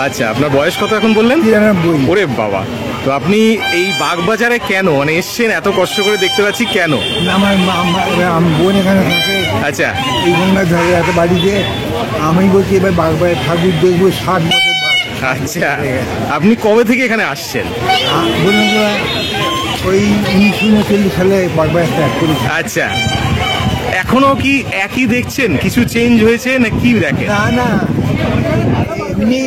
আচ্ছা, আপনার বয়স কত এখন বললেন? 93। ওরে বাবা, তো আপনি এই বাগবাজারে কেন মানে এসছেন? এত কষ্ট করে দেখতে পাচ্ছি কেন? আমার বোন এখানে থাকে। আচ্ছা, এই গঙ্গা ধারে একটা বাড়িতে। আমি বলছি এবার বাগবাজার ঠাকুর দেখবো 60 বছর বাদ। আচ্ছা, আপনি কবে থেকে এখানে আসছেন? বলুন ওই 1939 সালে বাগবাজার স্টার্ট করেছি। আচ্ছা, এখনো কি একই দেখছেন? কিছু চেঞ্জ হয়েছে না কি দেখেন? না না, এমনি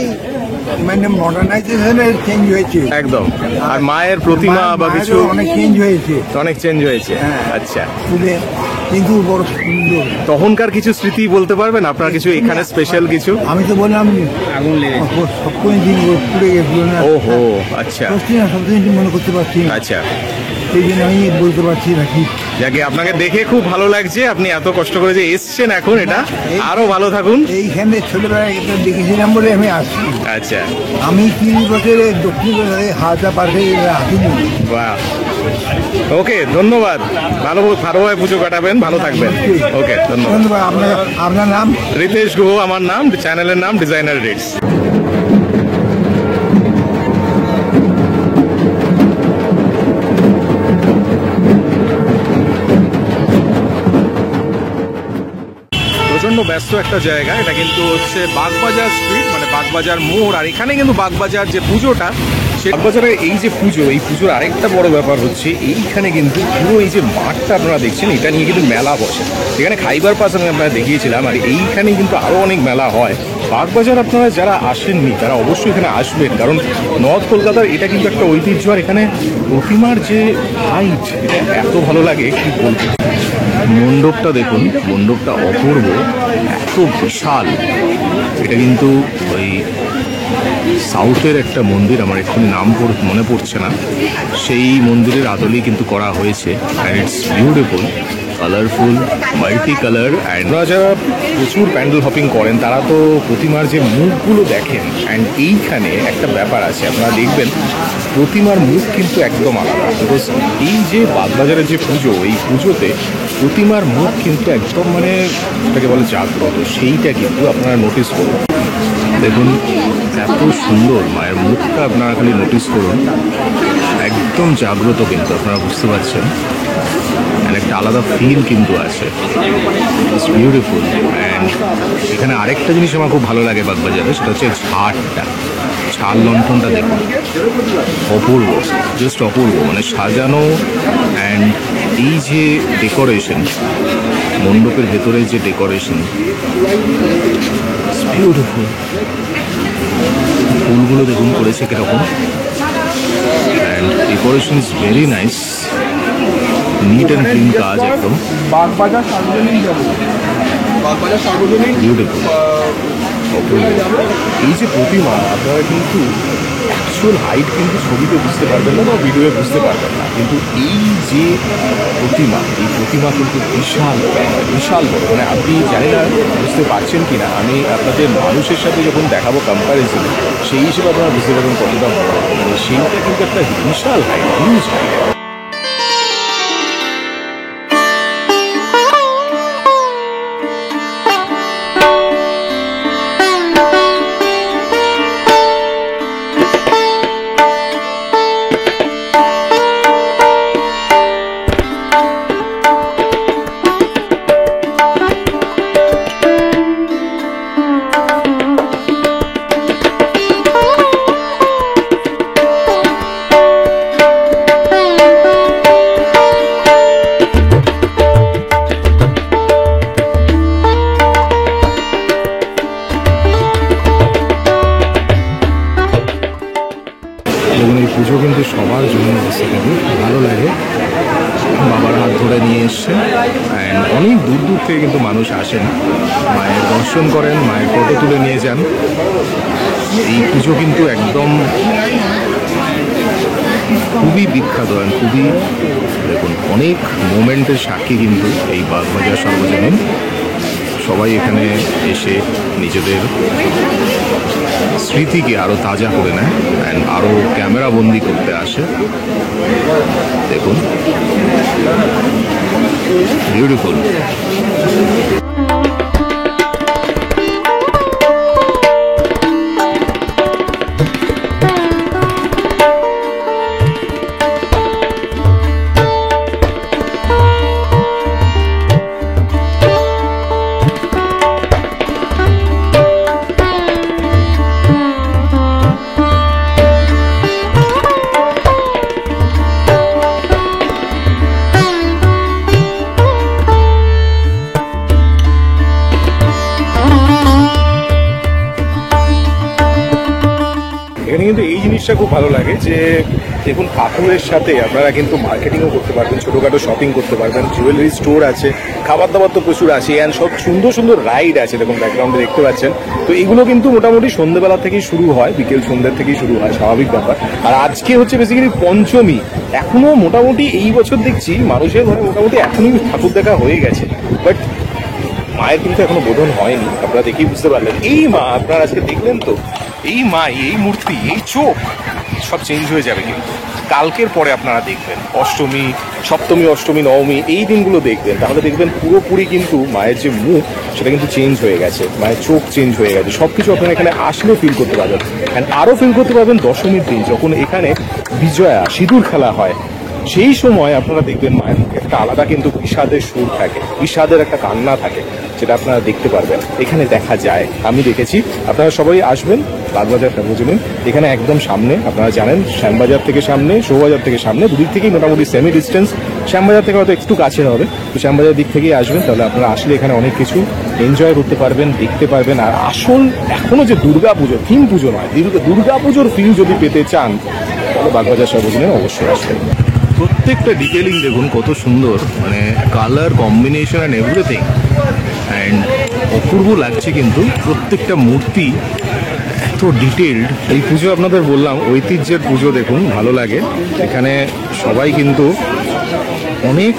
মানে মডার্নাইজেশনের চেঞ্জ হয়েছে একদম। আর মায়ের প্রতিমা বা কিছু অনেক চেঞ্জ হয়েছে। অনেক চেঞ্জ হয়েছে। হ্যাঁ। আচ্ছা, কিন্তু বড় সুন্দর। তখনকার কিছু স্মৃতি বলতে পারবেন আপনার? কিছু এখানে স্পেশাল কিছু? আমি তো বললাম আগুন লেগে সবসময় দিন পুড়ে গেছিল না। ওহো, আচ্ছা, সবদিন মনে করতে পারছি। আচ্ছা, সেই জন্য আমি বলতে পারছি নাকি। যাকে আপনাকে দেখে খুব ভালো লাগছে, আপনি এত কষ্ট করে যে এসছেন এখন, এটা আরো ভালো থাকুন। এইখানে ছোটবেলায় দেখেছিলাম বলে আমি আসছি। আচ্ছা, আমি 30 বছরে দক্ষিণ হাওড়া পার্কে আসিনি। বাহ, ওকে, ধন্যবাদ। ভালোভাবে পুজো কাটাবেন, ভালো থাকবেন। ওকে, ধন্যবাদ। আপনার নাম? রিতেশ গুহ আমার নাম, চ্যানেলের নাম ডিজাইনার রিটস। প্রচন্ড ব্যস্ত একটা জায়গা এটা, কিন্তু হচ্ছে বাগবাজার স্ট্রিট, মানে বাগবাজার মোড়। আর এখানে কিন্তু বাগবাজার যে পুজোটা, বাগবাজারে এই যে পুজো, এই পুজোর আরেকটা বড় ব্যাপার হচ্ছে এইখানে কিন্তু পুরো এই যে মাঠটা আপনারা দেখছেন, এটা নিয়ে কিন্তু মেলা বসে। এখানে খাইবার পাস আমি আপনারা দেখিয়েছিলাম, আর এইখানে কিন্তু আরও অনেক মেলা হয়। বাগবাজার আপনারা যারা আসেননি তারা অবশ্যই এখানে আসবেন, কারণ নর্থ কলকাতার এটা কিন্তু একটা ঐতিহ্য। আর এখানে প্রতিমার যে হাইট, এটা এত ভালো লাগে কি বলবো। মণ্ডপটা দেখুন, মণ্ডপটা অপূর্ব, এত বিশাল। এটা কিন্তু ওই সাউথের একটা মন্দির, আমার এক্ষুনি নাম মনে পড়ছে না, সেই মন্দিরের আদলেই কিন্তু করা হয়েছে। And it's beautiful, colourful, multi colour. And যারা প্রচুর প্যান্ডেল হপিং করেন তারা তো প্রতিমার যে মুখগুলো দেখেন। অ্যান্ড এইখানে একটা ব্যাপার আছে, আপনারা দেখবেন প্রতিমার মুখ কিন্তু একদম আলাদা। বিকজ এই যে বাগবাজারের যে পুজো, এই পুজোতে প্রতিমার মুখ কিন্তু একদম মানে এটাকে বলে জাগ্রত, সেইটা কিন্তু আপনারা নোটিস করুন। দেখুন এত সুন্দর মায়ের মুখটা, আপনারা খালি নোটিস করুন, একদম জাগ্রত কিন্তু, আপনারা বুঝতে পারছেন। আর একটা আলাদা ফিল কিন্তু আছে, ইটস বিউটিফুল। অ্যান্ড এখানে আরেকটা জিনিস আমার খুব ভালো লাগে বাগবাজারে, সেটা হচ্ছে ঝাড়টা, ঝাড় লণ্ঠনটা দেখুন, অপূর্ব, জাস্ট অপূর্ব, মানে সাজানো। অ্যান্ড এই যে ডেকোরেশন, মণ্ডপের ভেতরে যে ডেকোরেশন, ইটস বিউটিফুল। ফুলগুলো দেখুন করেছে কিরকম, and decoration is very nice, neat and clean কাজ একদম। বিউটিফুল। এই যে প্রতিমা, আপনারা কিন্তু অ্যাকচুয়াল হাইট কিন্তু ছবিতে বুঝতে পারবেন না বা ভিডিওয়ে বুঝতে পারবেন না, কিন্তু এই যে প্রতিমা, এই প্রতিমা কিন্তু বিশাল বিশাল বড়। মানে আপনি জানি না বুঝতে পারছেন কি না, আমি আপনাদের মানুষের সাথে যখন দেখাবো কম্প্যারিজনে, সেই হিসেবে আপনারা বুঝতে পারবেন কতটা বড়। মানে সেইটা কিন্তু একটা বিশাল হাইট, হিউজ হাইট। এবং এই পুজো কিন্তু সবার জন্য বেসিক্যালি ভালো লাগে। বাবার হাত ধরে নিয়ে এসছেন, অ্যান্ড অনেক দূর দূর থেকে কিন্তু মানুষ আসেন, মায়ের দর্শন করেন, মায়ের ফটো তুলে নিয়ে যান। এই পুজো কিন্তু একদম খুবই বিখ্যাত, খুবই দেখুন অনেক মোমেন্টের সাক্ষী কিন্তু এই বাগবাজার সর্বজনীন। সবাই এখানে এসে নিজেদের স্মৃতিকে আরও তাজা করে নেয়, অ্যান্ড আরও ক্যামেরা বন্দি করতে আসে। দেখুন, বিউটিফুল। এখানে কিন্তু এই জিনিসটা খুব ভালো লাগে যে দেখুন ঠাকুরের সাথে আপনারা কিন্তু মার্কেটিংও করতে পারবেন, ছোটোখাটো শপিং করতে পারবেন, জুয়েলারি স্টোর আছে, খাবার দাবার তো প্রচুর আছে, অ্যান্ড সব সুন্দর সুন্দর রাইড আছে, দেখুন ব্যাকগ্রাউন্ডে দেখতে পাচ্ছেন। তো এগুলো কিন্তু মোটামুটি সন্ধ্যেবেলা থেকেই শুরু হয়, বিকেল সন্ধ্যের থেকেই শুরু হয়, স্বাভাবিক ব্যাপার। আর আজকে হচ্ছে বেসিক্যালি পঞ্চমী, এখনো মোটামুটি এই বছর দেখছি মানুষের ঘরে মোটামুটি এখনই ঠাকুর দেখা হয়ে গেছে, বাট মায়ের কিন্তু এখনো বোধন হয়নি। আপনারা দেখেই বুঝতে পারলেন, এই মা আপনারা আজকে দেখলেন তো, এই মা, এই মূর্তি, এই চোখ সব চেঞ্জ হয়ে যাবে কিন্তু কালকের পরে আপনারা দেখবেন, অষ্টমী, সপ্তমী, অষ্টমী, নবমী এই দিনগুলো দেখবেন, তাহলে দেখবেন পুরোপুরি কিন্তু মায়ের যে মুখ সেটা কিন্তু চেঞ্জ হয়ে গেছে, মায়ের চোখ চেঞ্জ হয়ে গেছে, সব কিছু আপনারা এখানে আসলে ফিল করতে পারবেন। অ্যান্ড আরও ফিল করতে পারবেন দশমীর দিন, যখন এখানে বিজয়া সিঁদুর খেলা হয়, সেই সময় আপনারা দেখবেন মায়ের মুখে একটা আলাদা কিন্তু বিষাদের সুর থাকে, বিষাদের একটা কান্না থাকে, যেটা আপনারা দেখতে পারবেন, এখানে দেখা যায়, আমি দেখেছি। আপনারা সবাই আসবেন বাগবাজার সর্বজনীন, এখানে একদম সামনে, আপনারা জানেন শ্যামবাজার থেকে সামনে, শোভাবাজার থেকে সামনে, দুদিক থেকেই মোটামুটি সেমি ডিস্টেন্স। শ্যামবাজার থেকে হয়তো একটু কাছে হবে, তো শ্যামবাজার দিক থেকেই আসবেন, তাহলে আপনারা আসলে এখানে অনেক কিছু এনজয় করতে পারবেন, দেখতে পারবেন। আর আসল এখনো যে দুর্গা পুজো, থিম পুজো নয়, দুর্গা পুজোর ফিল যদি পেতে চান তাহলে বাগবাজার সর্বজনীন অবশ্যই আসবেন। প্রত্যেকটা ডিটেলিং দেখুন কত সুন্দর, মানে colour combination and everything, and অপূর্ব লাগছে কিন্তু প্রত্যেকটা মূর্তি এত ডিটেলড। এই পুজো আপনাদের বললাম ঐতিহ্যের পুজো, দেখুন ভালো লাগে। এখানে সবাই কিন্তু অনেক,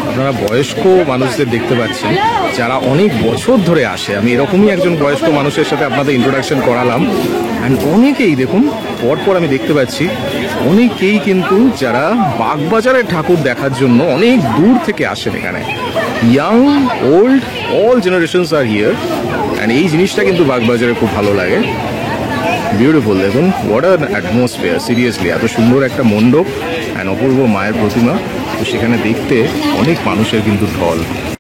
আপনারা বয়স্ক মানুষদের দেখতে পাচ্ছেন যারা অনেক বছর ধরে আসে। আমি এরকমই একজন বয়স্ক মানুষের সাথে আপনাদের ইন্ট্রোডাকশন করালাম, অ্যান্ড অনেকেই দেখুন পরপর আমি দেখতে পাচ্ছি অনেকেই কিন্তু যারা বাগবাজারের ঠাকুর দেখার জন্য অনেক দূর থেকে আসেন এখানে, young old all generations R here, and এই জিনিসটা কিন্তু বাগবাজারে খুব ভালো লাগে। বিউটিফুল, দেখুন হোয়াট অ্যান অ্যাটমসফিয়ার, সিরিয়াসলি এত সুন্দর একটা মণ্ডপ অ্যান্ড অপূর্ব মায়ের প্রতিমা, তো সেখানে দেখতে অনেক মানুষের কিন্তু ঢল।